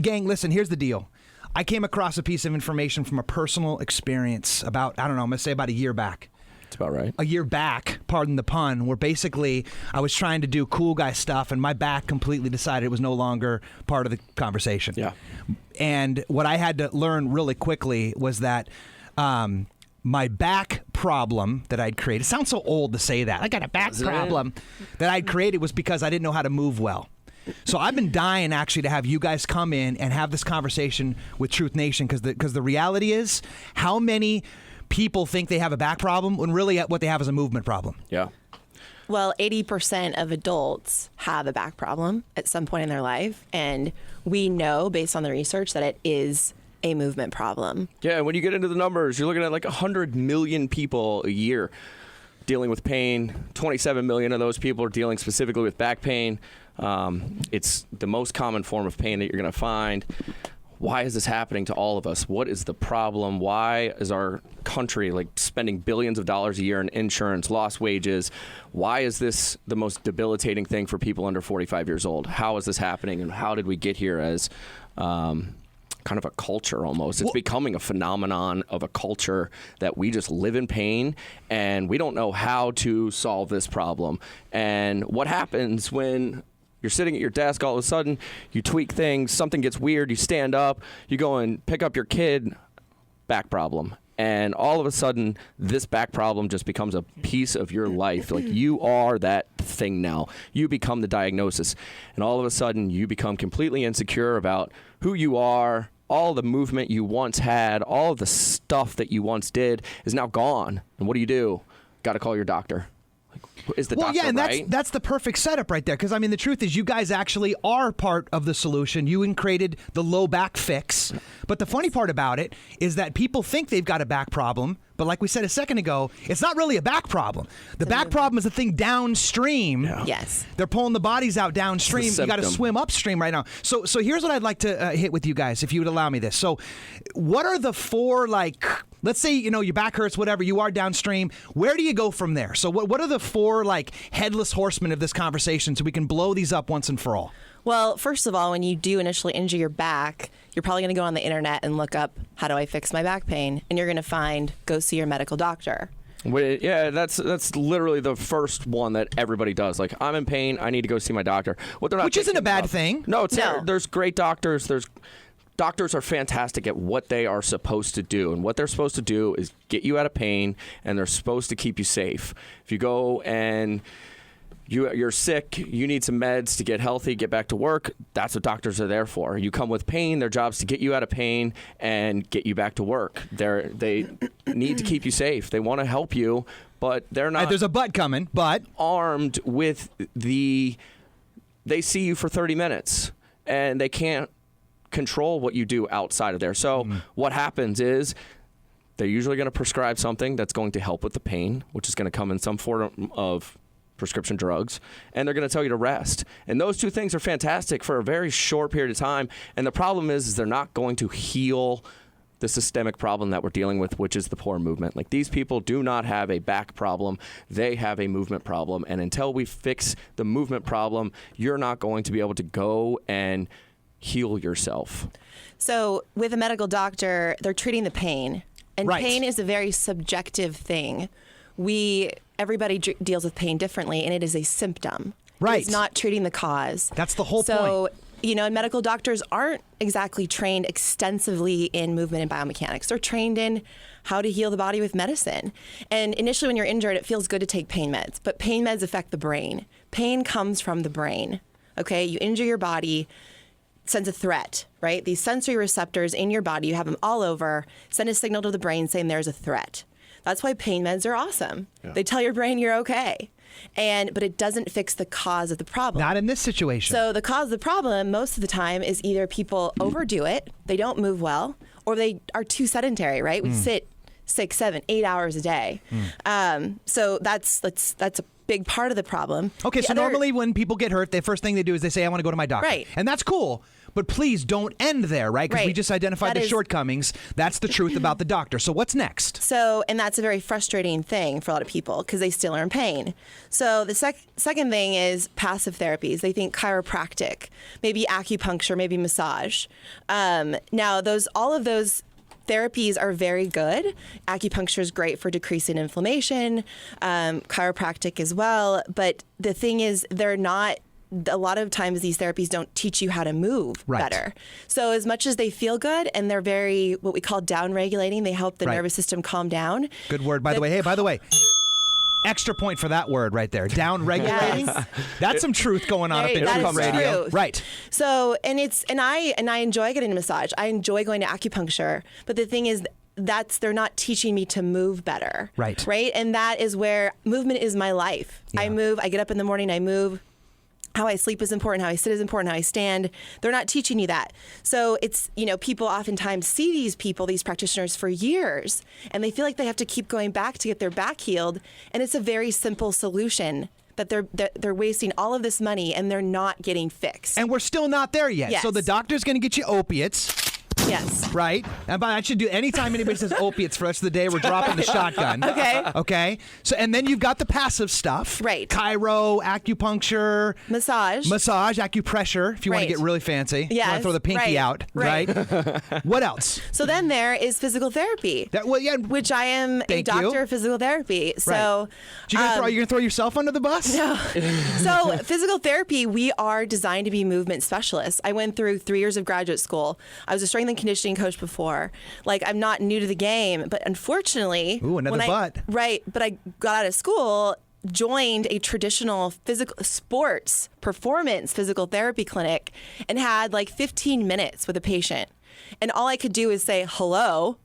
Gang, listen, here's the deal. I came across a piece of information from a personal experience about, I don't know, I'm going to say about a year back. That's about right. A year back, pardon the pun, where basically I was trying to do cool guy stuff and my back completely decided it was no longer part of the conversation. Yeah. And what I had to learn really quickly was that my back problem that I'd created, it sounds so old to say that. I got a back problem that I'd created was because I didn't know how to move well. So I've been dying actually to have you guys come in and have this conversation with Truth Nation because the reality is how many people think they have a back problem when really what they have is a movement problem. Yeah. Well, 80% of adults have a back problem at some point in their life. And we know based on the research that it is a movement problem. Yeah, when you get into the numbers, you're looking at like 100 million people a year dealing with pain. 27 million of those people are dealing specifically with back pain. It's the most common form of pain that you're going to find. Why is this happening to all of us? What is the problem? Why is our country like spending billions of dollars a year in insurance, lost wages? Why is this the most debilitating thing for people under 45 years old? How is this happening? And how did we get here as kind of a culture almost? It's becoming a phenomenon of a culture that we just live in pain and we don't know how to solve this problem. And what happens when you're sitting at your desk, all of a sudden, you tweak things, something gets weird, you stand up, you go and pick up your kid, back problem. And all of a sudden, this back problem just becomes a piece of your life. Like you are that thing now. You become the diagnosis. And all of a sudden, you become completely insecure about who you are. All the movement you once had, all of the stuff that you once did is now gone. And what do? Got to call your doctor. Is the doctor and right? that's the perfect setup right there. Because, I mean, the truth is you guys actually are part of the solution. You created the low back fix. But the funny part about it is that people think they've got a back problem. But like we said a second ago, it's not really a back problem. The back problem is the thing downstream. Yeah. Yes. They're pulling the bodies out downstream. You got to swim upstream right now. So here's what I'd like to hit with you guys, if you would allow me this. So what are the four, like, let's say, your back hurts, whatever, you are downstream. Where do you go from there? So what are the four, like, headless horsemen of this conversation so we can blow these up once and for all? Well, first of all, when you do initially injure your back, you're probably going to go on the internet and look up, how do I fix my back pain? And you're going to find, go see your medical doctor. Yeah, that's literally the first one that everybody does. Like, I'm in pain, I need to go see my doctor. Which isn't a bad thing. No, there's great doctors. Doctors are fantastic at what they are supposed to do. And what they're supposed to do is get you out of pain, and they're supposed to keep you safe. If you go and you're sick, you need some meds to get healthy, get back to work, that's what doctors are there for. You come with pain, their job's to get you out of pain and get you back to work. They need to keep you safe. They want to help you, but they're not... There's a but coming, but... armed with they see you for 30 minutes, and they can't control what you do outside of there. So what happens is they're usually going to prescribe something that's going to help with the pain, which is going to come in some form of prescription drugs, and they're going to tell you to rest. And those two things are fantastic for a very short period of time. And the problem is they're not going to heal the systemic problem that we're dealing with, which is the poor movement. Like, these people do not have a back problem. They have a movement problem. And until we fix the movement problem, you're not going to be able to go and heal yourself. So with a medical doctor, they're treating the pain. And right. Pain is a very subjective thing. Everybody deals with pain differently, and it is a symptom. Right. It's not treating the cause. That's the whole point. So, medical doctors aren't exactly trained extensively in movement and biomechanics. They're trained in how to heal the body with medicine. And initially when you're injured, it feels good to take pain meds, but pain meds affect the brain. Pain comes from the brain. Okay? You injure your body, sends a threat, right? These sensory receptors in your body, you have them all over, send a signal to the brain saying there's a threat. That's why pain meds are awesome. Yeah. They tell your brain you're okay. But it doesn't fix the cause of the problem. Not in this situation. So the cause of the problem most of the time is either people overdo it, they don't move well, or they are too sedentary, right? We sit 6, 7, 8 hours a day. So that's a big part of the problem. Okay, so normally when people get hurt, the first thing they do is they say, I want to go to my doctor. Right. And that's cool. But please don't end there, right? Because we just identified the shortcomings. That's the truth about the doctor. So what's next? So, and that's a very frustrating thing for a lot of people because they still are in pain. So the second thing is passive therapies. They think chiropractic, maybe acupuncture, maybe massage. Now, all of those therapies are very good. Acupuncture is great for decreasing inflammation, chiropractic as well. But the thing is, they're not. A lot of times these therapies don't teach you how to move better. So as much as they feel good and they're very what we call down regulating, they help the nervous system calm down. Good word, by the way. Hey, by the way, extra point for that word right there. Down regulating. Yes. That's some truth going on up in Truth Radio. Truth. Right. So and I enjoy getting a massage. I enjoy going to acupuncture. But the thing is they're not teaching me to move better. Right. And that is where movement is my life. Yeah. I move, I get up in the morning, I move. How I sleep is important, how I sit is important, how I stand. They're not teaching you that. So it's, people oftentimes see these practitioners for years, and they feel like they have to keep going back to get their back healed. And it's a very simple solution that they're wasting all of this money and they're not getting fixed. And we're still not there yet. Yes. So the doctor's going to get you opiates. Yes. Right? And by I should do anytime anybody says opiates for the rest of the day, we're dropping the shotgun. Okay. So and then you've got the passive stuff. Right. Chiro, acupuncture, massage, acupressure, if you want to get really fancy. Yes. You want to throw the pinky out. Right. What else? So then there is physical therapy. Which I am a doctor of physical therapy. So you're going to throw yourself under the bus? No. So physical therapy, we are designed to be movement specialists. I went through 3 years of graduate school. I was a strength and conditioning coach before. Like, I'm not new to the game, but unfortunately, but I got out of school, joined a traditional physical sports performance physical therapy clinic, and had like 15 minutes with a patient. And all I could do is say hello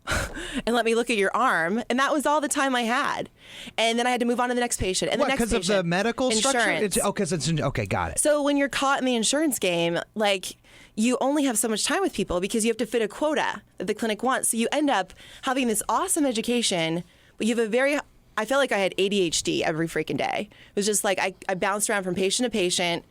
and let me look at your arm. And that was all the time I had. And then I had to move on to the next patient. And the next patient. Because of the medical insurance. Structure? Okay, got it. So when you're caught in the insurance game, like, you only have so much time with people because you have to fit a quota that the clinic wants. So you end up having this awesome education, but you have I felt like I had ADHD every freaking day. It was just like I bounced around from patient to patient,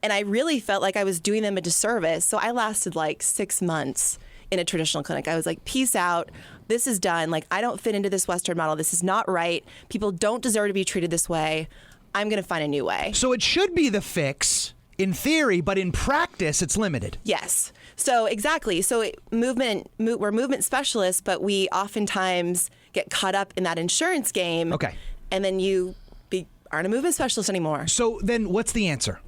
and I really felt like I was doing them a disservice. So I lasted like 6 months in a traditional clinic. I was like, peace out. This is done. Like, I don't fit into this Western model. This is not right. People don't deserve to be treated this way. I'm going to find a new way. So it should be the fix in theory, but in practice, it's limited. Yes. So exactly. So we're movement specialists, but we oftentimes get caught up in that insurance game. Okay. And then you aren't a movement specialist anymore. So then what's the answer?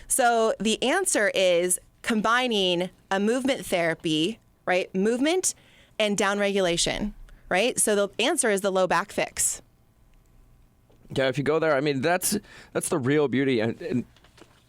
So the answer is combining a movement therapy, right? Movement and down regulation, right? So the answer is the low back fix. Yeah, if you go there, I mean, that's the real beauty. And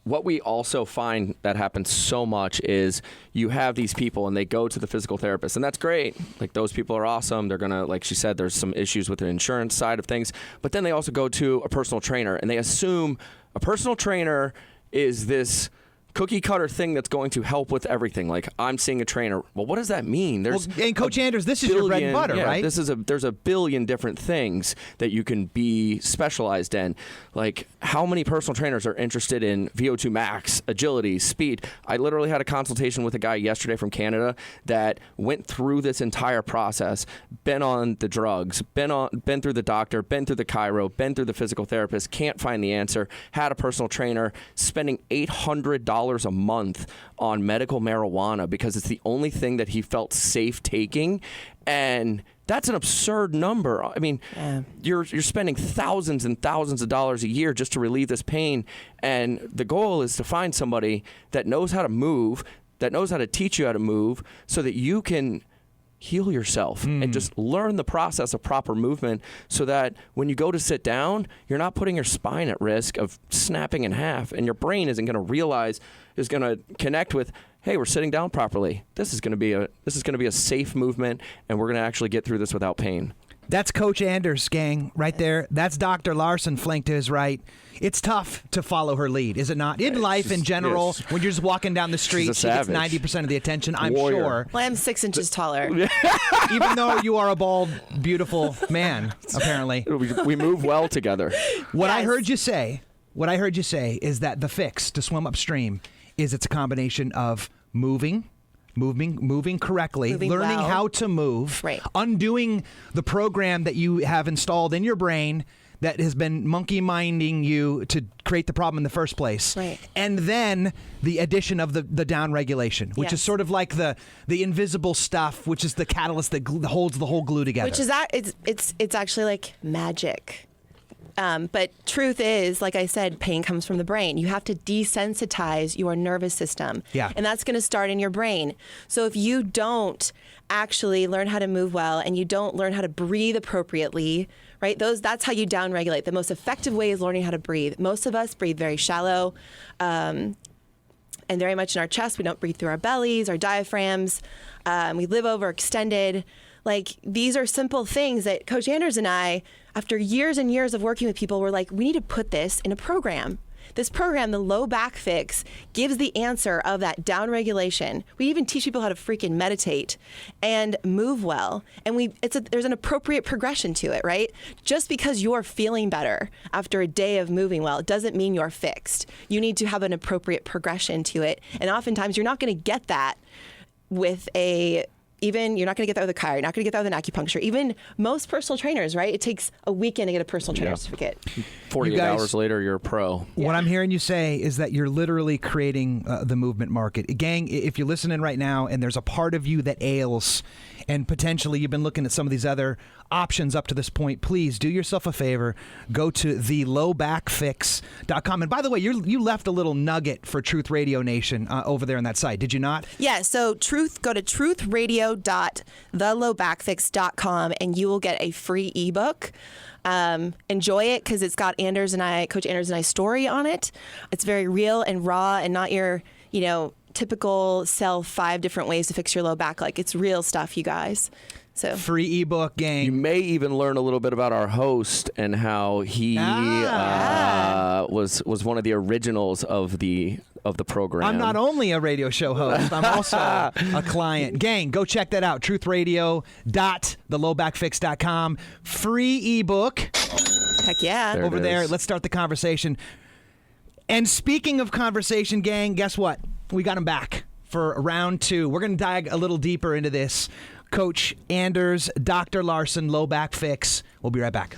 what we also find that happens so much is you have these people and they go to the physical therapist, and that's great. Like, those people are awesome. They're going to, like she said, there's some issues with the insurance side of things. But then they also go to a personal trainer, and they assume a personal trainer is this cookie cutter thing that's going to help with everything. Like, I'm seeing a trainer. Well, what does that mean? And Coach Anders, this is your bread and butter, right? There's a billion different things that you can be specialized in. Like, how many personal trainers are interested in VO2 max, agility, speed? I literally had a consultation with a guy yesterday from Canada that went through this entire process, been on the drugs, been through the doctor, been through the chiro, been through the physical therapist, can't find the answer, had a personal trainer, spending $800 a month on medical marijuana because it's the only thing that he felt safe taking. And that's an absurd number. I mean, you're spending thousands and thousands of dollars a year just to relieve this pain. And the goal is to find somebody that knows how to move, that knows how to teach you how to move, so that you can heal yourself and just learn the process of proper movement, so that when you go to sit down, you're not putting your spine at risk of snapping in half, and your brain is going to connect with, hey, we're sitting down properly. This is going to be a safe movement, and we're going to actually get through this without pain. That's Coach Anders, gang, right there. That's Dr. Larson flanked to his right. It's tough to follow her lead, is it not? In life in general, when you're just walking down the street, she gets 90% of the attention, I'm sure. Well, I'm 6 inches taller. Even though you are a bald, beautiful man, apparently. We move well together. What I heard you say is that the fix to swim upstream is it's a combination of moving correctly, Moving learning well. how to move, Right. undoing the program that you have installed in your brain that has been monkey minding you to create the problem in the first place. Right. And then the addition of the down regulation, which is Yes. sort of like the invisible stuff, which is the catalyst that holds the whole glue together. Which is that it's actually like magic. But truth is, like I said, pain comes from the brain. You have to desensitize your nervous system. Yeah. And that's going to start in your brain. So if you don't actually learn how to move well and you don't learn how to breathe appropriately, right? That's how you downregulate. The most effective way is learning how to breathe. Most of us breathe very shallow and very much in our chest. We don't breathe through our bellies, our diaphragms. We live overextended. Like, these are simple things that Coach Anders and I, after years and years of working with people, were like, we need to put this in a program. This program, the Low Back Fix, gives the answer of that down regulation. We even teach people how to freaking meditate and move well. And there's an appropriate progression to it, right? Just because you're feeling better after a day of moving well, it doesn't mean you're fixed. You need to have an appropriate progression to it. And oftentimes you're not going to get that with you're not going to get that with a chiro, you're not going to get that with an acupuncture. Even most personal trainers, right? It takes a weekend to get a personal trainer certificate. 48 hours later, you're a pro. What I'm hearing you say is that you're literally creating the movement market. Gang, if you're listening right now and there's a part of you that ails and potentially you've been looking at some of these other options up to this point, please do yourself a favor. Go to thelowbackfix.com. And by the way, you left a little nugget for Truth Radio Nation over there on that site, did you not? Yeah, so go to truthradio.thelowbackfix.com and you will get a free ebook. Enjoy it because it's got Coach Anders and I's story on it. It's very real and raw and not your, typical sell 5 different ways to fix your low back. Like, it's real stuff, you guys. So free ebook, gang. You may even learn a little bit about our host and how he was one of the originals of the program. I'm not only a radio show host, I'm also a client. Gang, go check that out. truthradio.thelowbackfix.com. Free ebook. heck yeah. There Over it there. is. Let's start the conversation. And speaking of conversation, gang, guess what? We got him back for round 2. We're going to dive a little deeper into this. Coach Anders, Dr. Larson, Low Back Fix. We'll be right back.